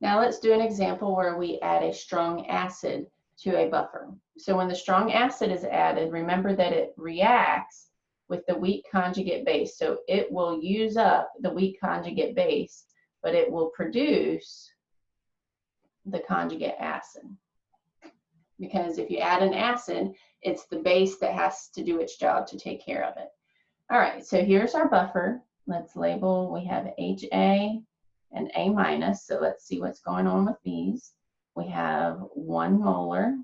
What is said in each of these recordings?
Now let's do an example where we add a strong acid to a buffer. So when the strong acid is added, remember that it reacts with the weak conjugate base. So it will use up the weak conjugate base, but it will produce the conjugate acid. Because if you add an acid, it's the base that has to do its job to take care of it. All right, so here's our buffer. Let's label, we have HA and A minus, so let's see what's going on with these. We have 1 molar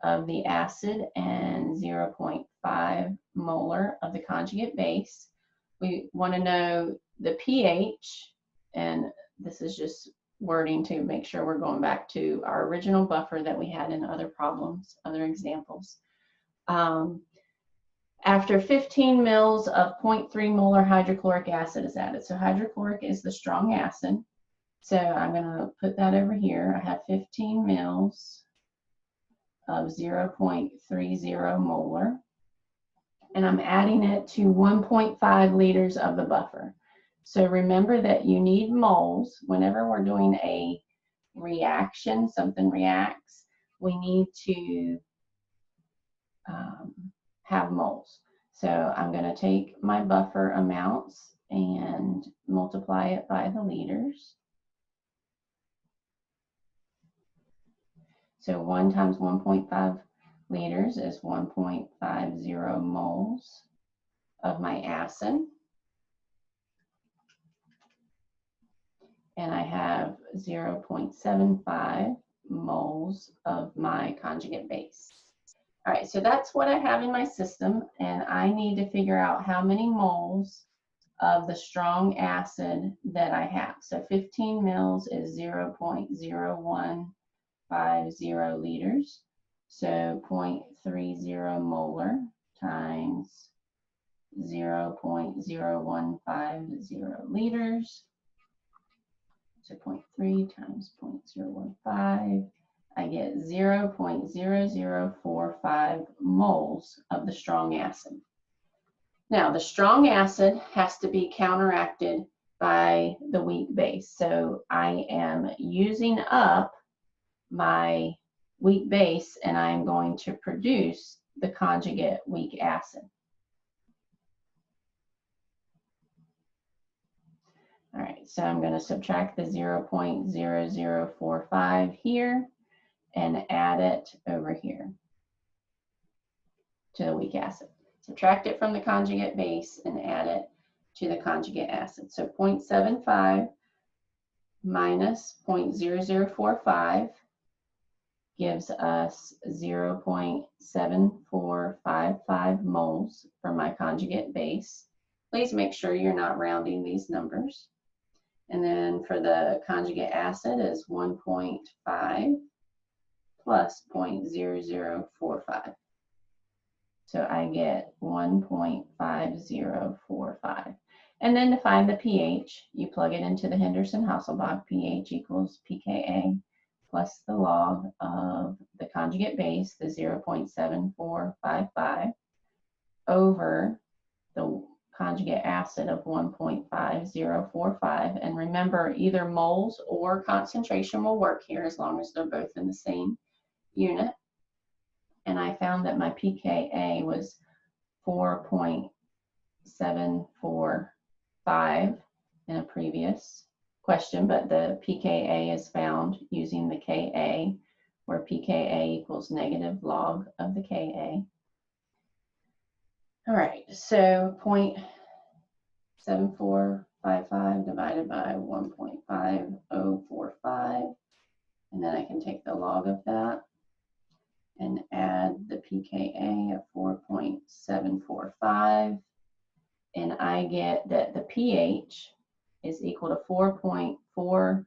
of the acid and 0.5 molar of the conjugate base. We want to know the pH, and this is just wording to make sure we're going back to our original buffer that we had in other problems, other examples. After 15 mils of 0.3 molar hydrochloric acid is added. So hydrochloric is the strong acid. So I'm going to put that over here. I have 15 mils of 0.30 molar. And I'm adding it to 1.5 liters of the buffer. So remember that you need moles. Whenever we're doing a reaction, something reacts, we need to have moles. So I'm going to take my buffer amounts and multiply it by the liters. So 1 times 1.5 liters is 1.50 moles of my acid. And I have 0.75 moles of my conjugate base. All right, so that's what I have in my system, and I need to figure out how many moles of the strong acid that I have. So 15 mils is 0.0150 liters. So 0.30 molar times 0.0150 liters. So 0.3 times 0.015. I get 0.0045 moles of the strong acid. Now, the strong acid has to be counteracted by the weak base. So I am using up my weak base, and I'm going to produce the conjugate weak acid. All right, so I'm going to subtract the 0.0045 here and add it over here to the weak acid. Subtract it from the conjugate base and add it to the conjugate acid. So 0.75 minus 0.0045 gives us 0.7455 moles for my conjugate base. Please make sure you're not rounding these numbers. And then for the conjugate acid is 1.5 plus 0.0045. So I get 1.5045. And then to find the pH, you plug it into the Henderson-Hasselbalch. pH equals pKa plus the log of the conjugate base, the 0.7455, over the conjugate acid of 1.5045. And remember, either moles or concentration will work here as long as they're both in the same unit. And I found that my pKa was 4.745 in a previous question, but the pKa is found using the Ka, where pKa equals negative log of the Ka. All right, so 0.7455 divided by 1.5045, and then I can take the log of that and add the pKa of 4.745, and I get that the pH is equal to 4.440.